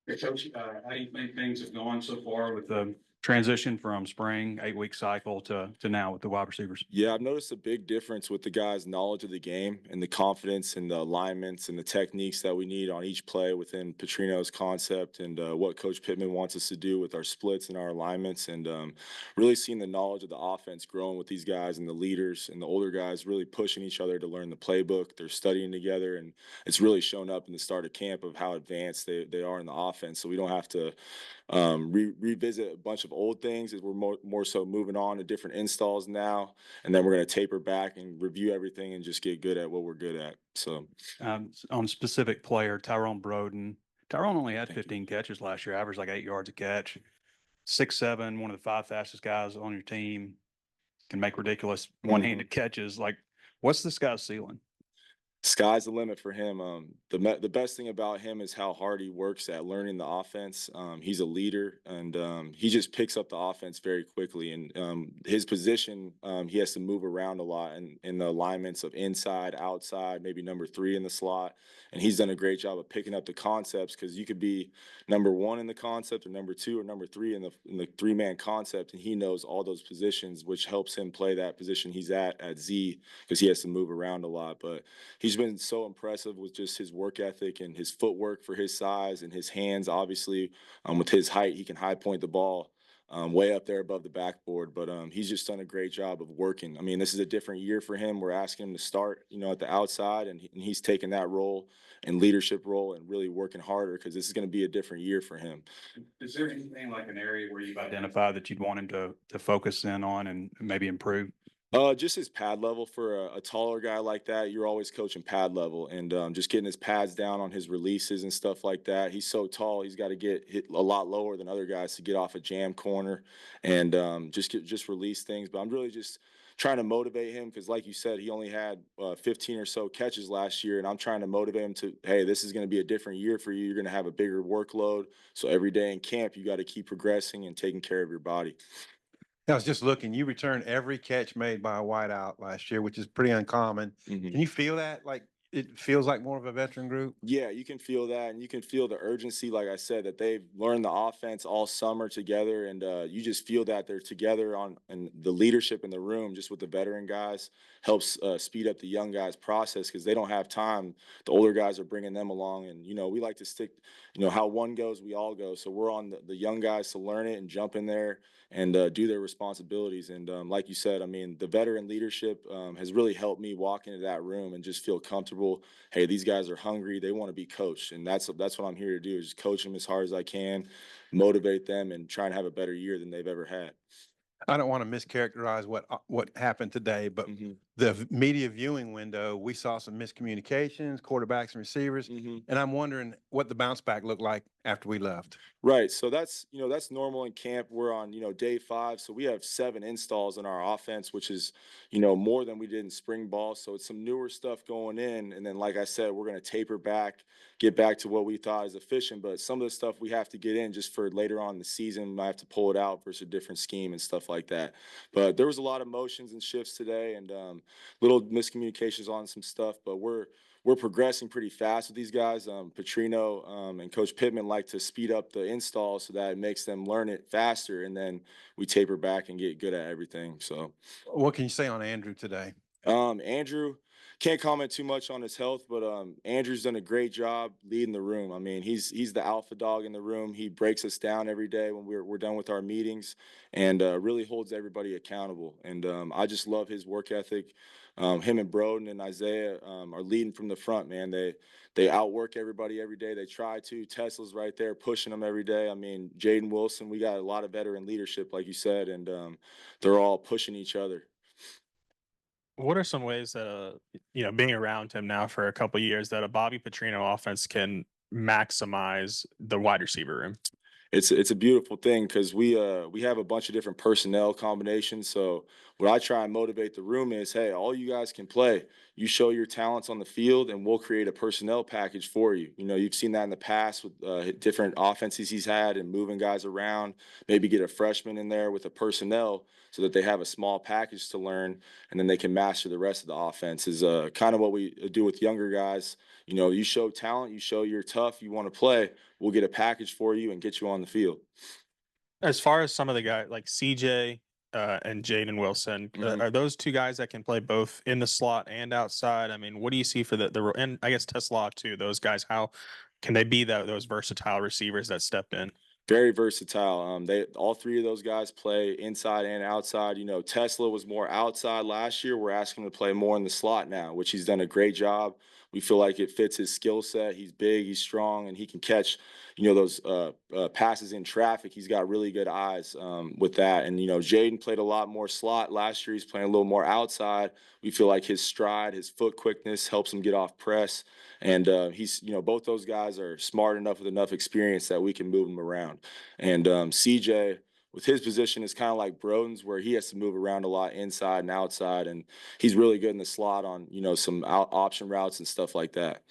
Hey, Coach, how do you think things have gone so far with the transition from spring 8-week cycle to now with the wide receivers? Yeah, I've noticed a big difference with the guys' knowledge of the game and the confidence and the alignments and the techniques that we need on each play within Petrino's concept and what Coach Pittman wants us to do with our splits and our alignments. And really seeing the knowledge of the offense growing with these guys and the leaders and the older guys really pushing each other to learn the playbook. They're studying together, and it's really shown up in the start of camp of how advanced they are in the offense. So we don't have to revisit a bunch of old things as we're more so moving on to different installs now, and then we're going to taper back and review everything and just get good at what we're good at. So On specific player, Tyrone Broden. Tyrone only had thank you. 15 catches last year, averaged like 8 yards a catch. 6'7", one of the 5 fastest guys on your team, can make ridiculous one-handed catches. Like, what's this guy's ceiling? Sky's the limit for him. The best thing about him is how hard he works at learning the offense. He's a leader, and he just picks up the offense very quickly. And his position, he has to move around a lot in the alignments of inside, outside, maybe number 3 in the slot. And he's done a great job of picking up the concepts, because you could be number 1 in the concept or number 2 or number 3 in the 3-man concept, and he knows all those positions, which helps him play that position he's at Z, because he has to move around a lot. But he's been so impressive with just his work ethic and his footwork for his size, and his hands. Obviously, with his height, he can high point the ball way up there above the backboard. But he's just done a great job of working. I mean, this is a different year for him. We're asking him to start, at the outside, and he's taking that role and leadership role and really working harder, because this is going to be a different year for him. Is there anything like an area where you've identified that you'd want him to focus in on and maybe improve? Just his pad level. For a taller guy like that, you're always coaching pad level, and just getting his pads down on his releases and stuff like that. He's so tall; he's got to get hit a lot lower than other guys to get off a jam corner, and just release things. But I'm really just trying to motivate him, because, like you said, he only had 15 or so catches last year, and I'm trying to motivate him to, hey, this is going to be a different year for you. You're going to have a bigger workload, so every day in camp, you got to keep progressing and taking care of your body. I was just looking, you returned every catch made by a wideout last year, which is pretty uncommon. Mhm. Can you feel that? Like, it feels like more of a veteran group? Yeah, you can feel that, and you can feel the urgency. Like I said, that they've learned the offense all summer together, and you just feel that they're together and the leadership in the room, just with the veteran guys, helps speed up the young guys' process, because they don't have time. The older guys are bringing them along, and we like to stick. How one goes, we all go. So we're on the young guys to learn it and jump in there and do their responsibilities. And like you said, I mean, the veteran leadership has really helped me walk into that room and just feel comfortable. Hey, these guys are hungry. They want to be coached, and that's what I'm here to do, is just coach them as hard as I can, motivate them, and try and have a better year than they've ever had. I don't want to mischaracterize what happened today, but the media viewing window, we saw some miscommunications, quarterbacks and receivers, and I'm wondering what the bounce back looked like after we left. Right. So that's normal in camp. We're on, day 5. So we have 7 installs in our offense, which is, more than we did in spring ball. So it's some newer stuff going in. And then, like I said, we're going to taper back, get back to what we thought is efficient. But some of the stuff we have to get in just for later on in the season, we might have to pull it out versus a different scheme and stuff like that. But there was a lot of motions and shifts today, and little miscommunications on some stuff. But we're progressing pretty fast with these guys. Petrino and Coach Pittman like to speed up the install so that it makes them learn it faster, and then we taper back and get good at everything. So, What can you say on Andrew today? Andrew, can't comment too much on his health, but Andrew's done a great job leading the room. I mean, he's the alpha dog in the room. He breaks us down every day when we're done with our meetings, and really holds everybody accountable. And I just love his work ethic. Him and Broden and Isaiah are leading from the front, man. They outwork everybody every day. They try to. Tesla's right there pushing them every day. I mean, Jaden Wilson, we got a lot of veteran leadership, like you said, and they're all pushing each other. What are some ways that being around him now for a couple years, that a Bobby Petrino offense can maximize the wide receiver room? It's a beautiful thing, because we have a bunch of different personnel combinations. So what I try and motivate the room is, hey, all you guys can play. You show your talents on the field, and we'll create a personnel package for you. You've seen that in the past with different offenses he's had, and moving guys around. Maybe get a freshman in there with a personnel so that they have a small package to learn, and then they can master the rest of the offense. Is kind of what we do with younger guys. You show talent, you show you're tough, you want to play. we'll get a package for you and get you on the field. As far as some of the guys like CJ and Jaden Wilson, are those two guys that can play both in the slot and outside? I mean, what do you see for and I guess Tesla too? Those guys, how can they be those versatile receivers that stepped in? Very versatile. They all three of those guys play inside and outside. You know, Tesla was more outside last year. We're asking him to play more in the slot now, which he's done a great job. We feel like it fits his skill set. He's big, he's strong, and he can catch, those passes in traffic. He's got really good eyes with that. And Jaden played a lot more slot last year. He's playing a little more outside. We feel like his stride, his foot quickness helps him get off press. And he's, both those guys are smart enough with enough experience that we can move them around. And CJ, with his position, is kind of like Broden's, where he has to move around a lot inside and outside. And he's really good in the slot on, some option routes and stuff like that.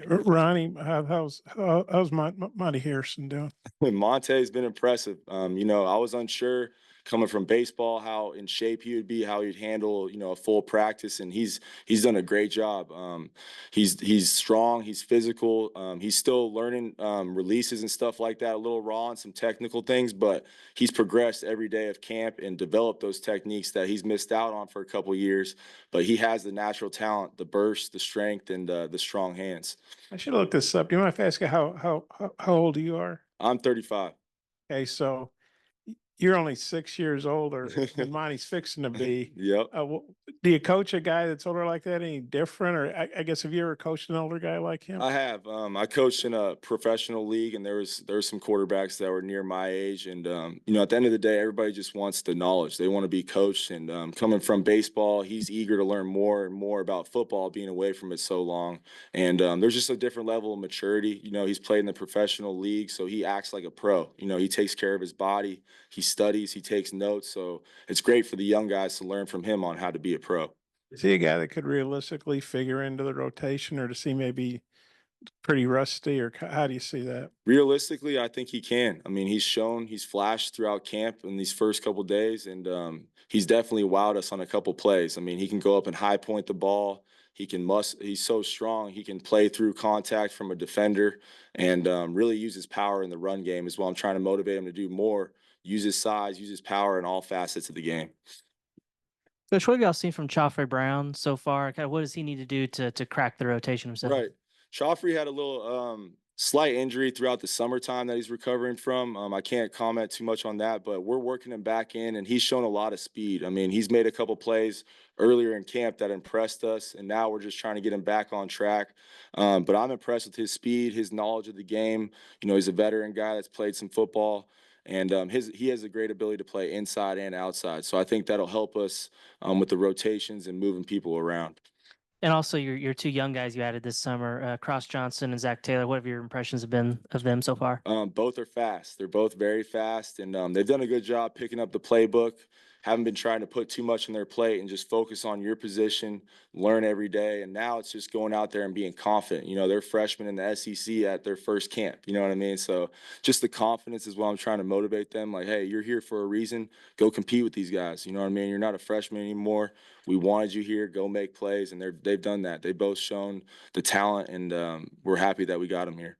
Ronnie, how's Monty Harrison doing? Monte's been impressive. I was unsure coming from baseball how in shape he would be, how he'd handle a full practice, and he's done a great job. He's strong, he's physical, he's still learning releases and stuff like that, a little raw on some technical things, but he's progressed every day of camp and developed those techniques that he's missed out on for a couple years. But he has the natural talent, the burst, the strength, and the strong hands. I should look this up. Do you mind if I ask you how old you are? I'm 35. Okay, so you're only 6 years older than Monty's fixing to be. Yep. Do you coach a guy that's older like that any different? Or I guess have you ever coached an older guy like him? I have. I coached in a professional league, and there was some quarterbacks that were near my age. And at the end of the day, everybody just wants the knowledge. They want to be coached. And coming from baseball, he's eager to learn more and more about football, being away from it so long. And there's just a different level of maturity. He's played in the professional league, so he acts like a pro. He takes care of his body. He studies, he takes notes. So it's great for the young guys to learn from him on how to be a pro. Is he a guy that could realistically figure into the rotation, or does he maybe pretty rusty, or how do you see that? Realistically, I think he can. I mean, he's flashed throughout camp in these first couple days, and he's definitely wowed us on a couple plays. I mean, he can go up and high point the ball. He's so strong. He can play through contact from a defender and really use his power in the run game as well. I'm trying to motivate him to do more. Use his size, use his power in all facets of the game. Coach, what have y'all seen from Joffrey Brown so far? Kind of what does he need to do to crack the rotation himself? Right. Joffrey had a little slight injury throughout the summertime that he's recovering from. I can't comment too much on that, but we're working him back in, and he's shown a lot of speed. I mean, he's made a couple plays earlier in camp that impressed us, and now we're just trying to get him back on track. But I'm impressed with his speed, his knowledge of the game. He's a veteran guy that's played some football. And he has a great ability to play inside and outside. So I think that'll help us with the rotations and moving people around. And also your two young guys you added this summer, Cross Johnson and Zach Taylor. What have your impressions been of them so far? Both are fast. They're both very fast, and they've done a good job picking up the playbook. Haven't been trying to put too much on their plate and just focus on your position, learn every day. And now it's just going out there and being confident. They're freshmen in the SEC at their first camp. You know what I mean? So just the confidence is what I'm trying to motivate them. Like, hey, you're here for a reason. Go compete with these guys. You know what I mean? You're not a freshman anymore. We wanted you here. Go make plays. And they've done that. They've both shown the talent, and we're happy that we got them here.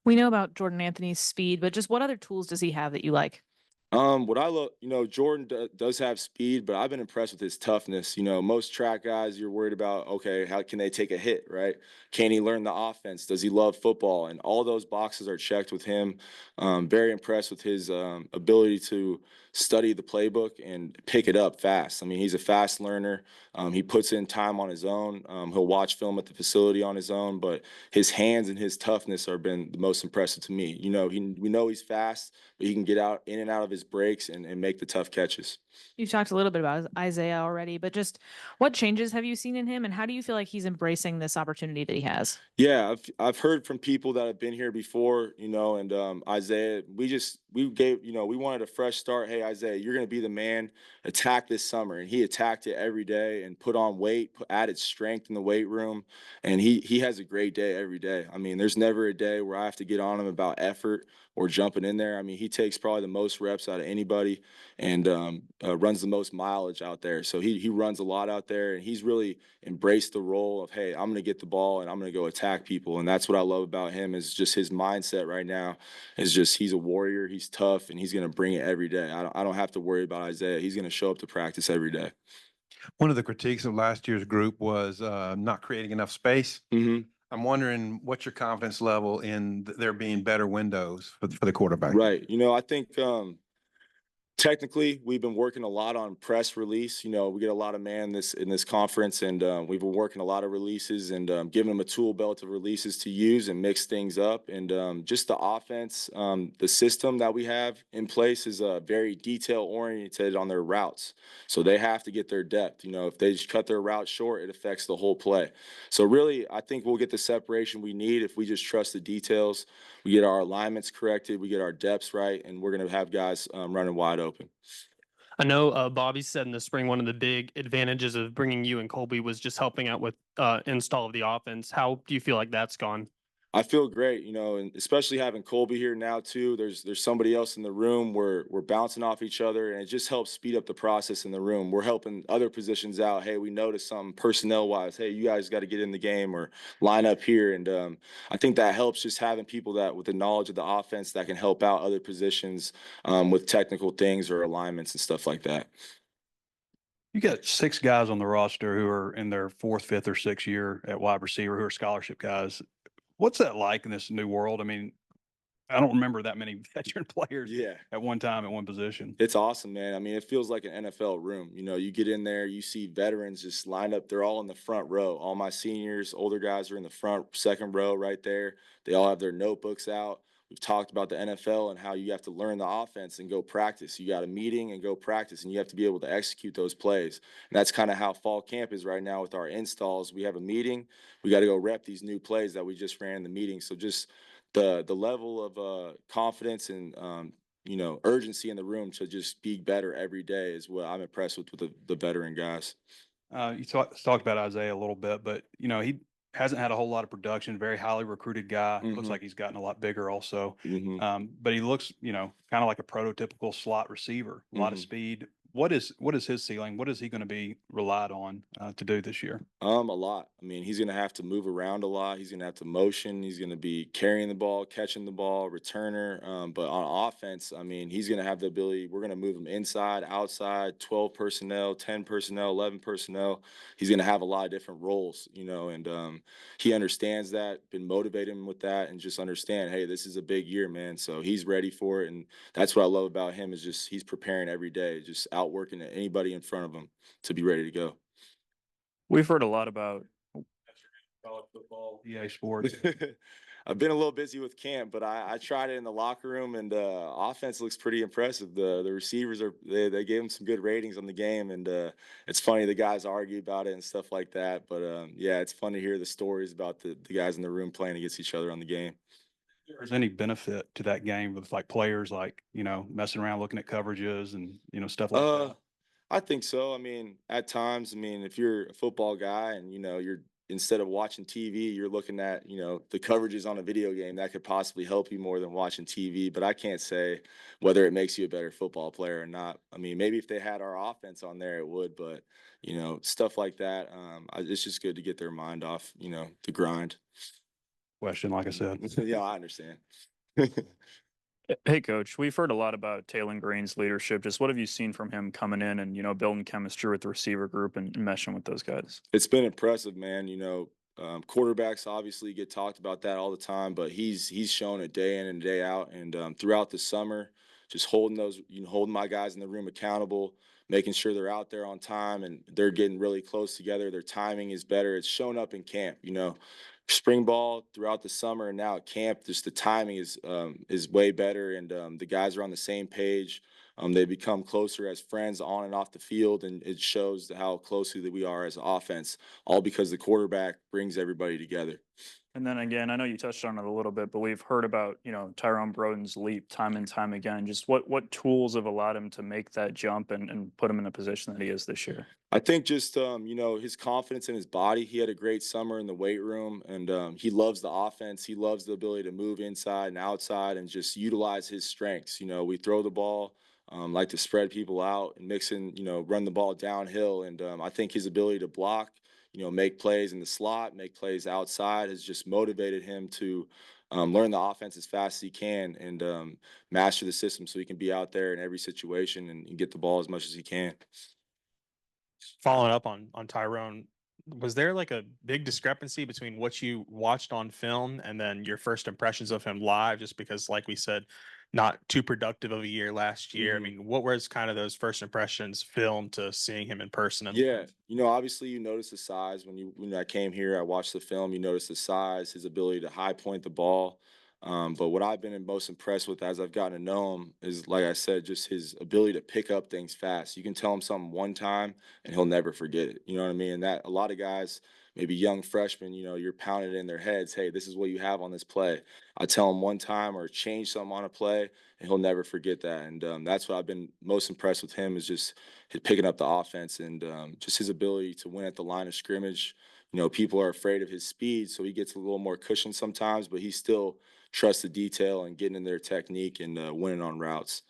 We know about Jordan Anthony's speed, but just what other tools does he have that you like? What I love, Jordan does have speed, but I've been impressed with his toughness. Most track guys, you're worried about, okay, how can they take a hit, right? Can he learn the offense? Does he love football? And all those boxes are checked with him. Very impressed with his ability to study the playbook and pick it up fast. I mean, he's a fast learner. He puts in time on his own. He'll watch film at the facility on his own, but his hands and his toughness have been the most impressive to me. We know he's fast, but he can get out in and out of his breaks and make the tough catches. You've talked a little bit about Isaiah already, but just what changes have you seen in him, and how do you feel like he's embracing this opportunity that he has? Yeah, I've heard from people that have been here before, and Isaiah, we wanted a fresh start. Hey, Isaiah, you're going to be the man. Attack this summer. And he attacked it every day and put on weight, added strength in the weight room. And he has a great day every day. I mean, there's never a day where I have to get on him about effort or jumping in there. I mean, he takes probably the most reps out of anybody, and runs the most mileage out there. So he runs a lot out there, and he's really embraced the role of, hey, I'm going to get the ball and I'm going to go attack people. And that's what I love about him, is just his mindset right now is just, he's a warrior, he's tough, and he's going to bring it every day. I don't have to worry about Isaiah. He's going to show up to practice every day. One of the critiques of last year's group was not creating enough space. I'm wondering what's your confidence level in there being better windows for the quarterback? Right. You know, I think technically, we've been working a lot on press release. You know, we get a lot of man in this conference, and we've been working a lot of releases and giving them a tool belt of releases to use and mix things up. And just the offense, the system that we have in place is very detail oriented on their routes. So they have to get their depth. You know, if they just cut their route short, it affects the whole play. So really, I think we'll get the separation we need if we just trust the details. We get our alignments corrected, we get our depths right, and we're going to have guys running wide open. I know Bobby said in the spring one of the big advantages of bringing you and Colby was just helping out with install of the offense. How do you feel like that's gone? I feel great, you know, and especially having Colby here now too. There's somebody else in the room. We're bouncing off each other, and it just helps speed up the process in the room. We're helping other positions out. Hey, we noticed something personnel wise. Hey, you guys got to get in the game or line up here. And I think that helps, just having people that with the knowledge of the offense that can help out other positions with technical things or alignments and stuff like that. You got 6 guys on the roster who are in their 4th, 5th, or 6th year at wide receiver who are scholarship guys. What's that like in this new world? I mean, I don't remember that many veteran players at one time at one position. It's awesome, man. I mean, it feels like an NFL room. You know, you get in there, you see veterans just lined up. They're all in the front row. All my seniors, older guys are in the front, second row right there. They all have their notebooks out. We've talked about the NFL and how you have to learn the offense and go practice. You got a meeting and go practice, and you have to be able to execute those plays. And that's kind of how fall camp is right now with our installs. We have a meeting. We got to go rep these new plays that we just ran in the meeting. So just the level of confidence and you know, urgency in the room to just be better every day is what I'm impressed with the veteran guys. You talked about Isaiah a little bit, but you know, he hasn't had a whole lot of production. Very highly recruited guy. Looks like he's gotten a lot bigger also. But he looks, you know, kind of like a prototypical slot receiver. A lot of speed. What is his ceiling? What is he going to be relied on to do this year? A lot. I mean, he's going to have to move around a lot. He's going to have to motion. He's going to be carrying the ball, catching the ball, returner. But on offense, I mean, he's going to have the ability. We're going to move him inside, outside, 12 personnel, 10 personnel, 11 personnel. He's going to have a lot of different roles, you know, and he understands that, been motivating him with that, and just understand, hey, this is a big year, man. So he's ready for it. And that's what I love about him, is just he's preparing every day, just outworking anybody in front of him to be ready to go. We've heard a lot about college football, EA Sports. I've been a little busy with camp, but I tried it in the locker room, and offense looks pretty impressive. The receivers they gave them some good ratings on the game, and it's funny the guys argue about it and stuff like that. But yeah, it's fun to hear the stories about the guys in the room playing against each other on the game. If there's any benefit to that game with like players like, you know, messing around looking at coverages and, you know, stuff like that? I think so. I mean, at times, I mean, if you're a football guy and, you know, you're instead of watching TV, you're looking at, you know, the coverages on a video game, that could possibly help you more than watching TV. But I can't say whether it makes you a better football player or not. I mean, maybe if they had our offense on there, it would. But, you know, stuff like that, it's just good to get their mind off, you know, the grind. Question, like I said. Yeah, I understand. Hey, Coach, we've heard a lot about Taylor Green's leadership. Just what have you seen from him coming in and, you know, building chemistry with the receiver group and meshing with those guys? It's been impressive, man. You know, quarterbacks obviously get talked about that all the time, but he's shown it day in and day out. And throughout the summer, just holding my guys in the room accountable, making sure they're out there on time and they're getting really close together. Their timing is better. It's shown up in camp, you know. Spring ball throughout the summer and now at camp, just the timing is way better, and the guys are on the same page. They become closer as friends on and off the field, and it shows how closely that we are as an offense, all because the quarterback brings everybody together. And then again, I know you touched on it a little bit, but we've heard about, you know, Tyrone Broden's leap time and time again. Just what tools have allowed him to make that jump and put him in the position that he is this year? I think just, you know, his confidence in his body. He had a great summer in the weight room, and he loves the offense. He loves the ability to move inside and outside and just utilize his strengths. You know, we throw the ball like to spread people out and mix in, run the ball downhill. And I think his ability to block, make plays in the slot, make plays outside has just motivated him to learn the offense as fast as he can and master the system so he can be out there in every situation and get the ball as much as he can. Following up on Tyrone, was there like a big discrepancy between what you watched on film and then your first impressions of him live? Just because, like we said, not too productive of a year last year. I mean, what was kind of those first impressions film to seeing him in person? Yeah, obviously you notice the size when I came here. I watched the film. You notice the size, his ability to high point the ball. But what I've been most impressed with as I've gotten to know him is, like I said, just his ability to pick up things fast. You can tell him something one time and he'll never forget it. You know what I mean? And that a lot of guys, maybe young freshmen, you're pounding in their heads, hey, this is what you have on this play. I tell him one time or change something on a play, and he'll never forget that. And that's what I've been most impressed with him is just picking up the offense and just his ability to win at the line of scrimmage. People are afraid of his speed, so he gets a little more cushion sometimes, but he still trusts the detail and getting in their technique and winning on routes.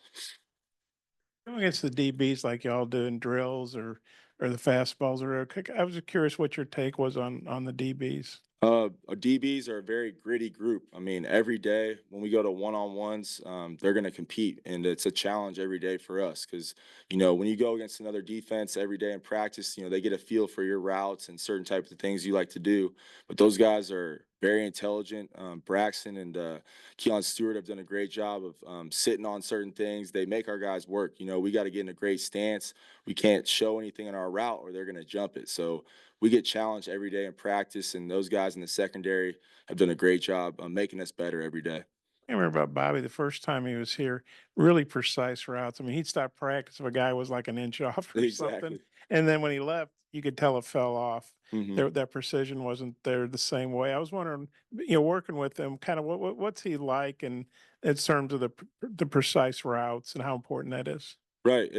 Going against the DBs like y'all do in drills or the fastballs or I was just curious what your take was on the DBs. DBs are a very gritty group. I mean, every day when we go to one-on-ones, they're going to compete, and it's a challenge every day for us because, when you go against another defense every day in practice, they get a feel for your routes and certain types of things you like to do. But those guys are very intelligent. Braxton and Keon Stewart have done a great job of sitting on certain things. They make our guys work. We got to get in a great stance. We can't show anything in our route or they're going to jump it. So we get challenged every day in practice, and those guys in the secondary have done a great job making us better every day. I remember about Bobby the first time he was here, really precise routes. I mean, he'd stop practice if a guy was like an inch off or something. Exactly. And then when he left, you could tell it fell off. Mhm. That precision wasn't there the same way. I was wondering, working with him, kind of what's he like and in terms of the precise routes and how important that is. Right.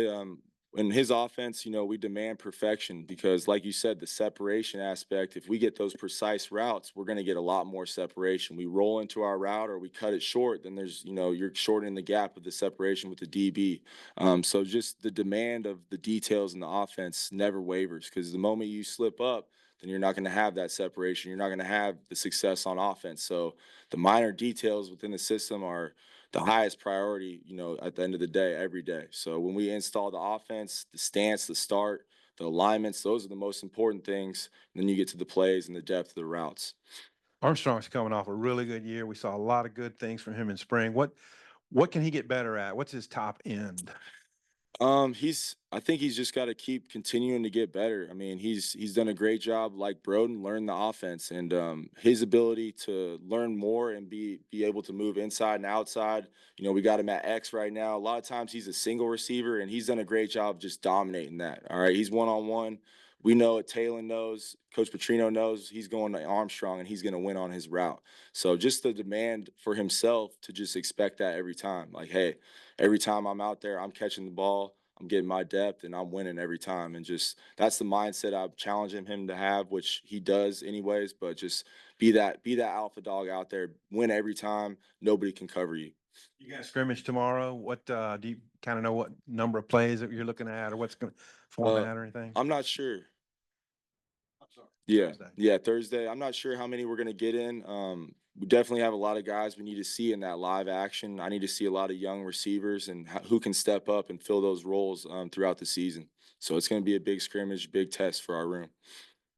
In his offense, we demand perfection because, like you said, the separation aspect, if we get those precise routes, we're going to get a lot more separation. We roll into our route or we cut it short, then there's, you're shortening the gap of the separation with the DB. So just the demand of the details in the offense never wavers because the moment you slip up, then you're not going to have that separation. You're not going to have the success on offense. So the minor details within the system are the highest priority, at the end of the day, every day. So when we install the offense, the stance, the start, the alignments, those are the most important things. And then you get to the plays and the depth of the routes. Armstrong's coming off a really good year. We saw a lot of good things from him in spring. What can he get better at? What's his top end? I think he's just got to keep continuing to get better. I mean, he's done a great job, like Broden, learn the offense and his ability to learn more and be able to move inside and outside. We got him at X right now. A lot of times he's a single receiver, and he's done a great job just dominating that. All right, he's one-on-one. We know it. Taylor knows. Coach Petrino knows he's going to Armstrong, and he's going to win on his route. So just the demand for himself to just expect that every time. Like, hey, every time I'm out there, I'm catching the ball, I'm getting my depth, and I'm winning every time. And just that's the mindset I'm challenging him to have, which he does anyways. But just be that alpha dog out there, win every time. Nobody can cover you. You got a scrimmage tomorrow. What do you kind of know what number of plays that you're looking at, or what's going to format or anything? I'm not sure. I'm sorry. Yeah, Thursday. Thursday. I'm not sure how many we're gonna get in. We definitely have a lot of guys we need to see in that live action. I need to see a lot of young receivers and who can step up and fill those roles throughout the season. So it's gonna be a big scrimmage, big test for our room.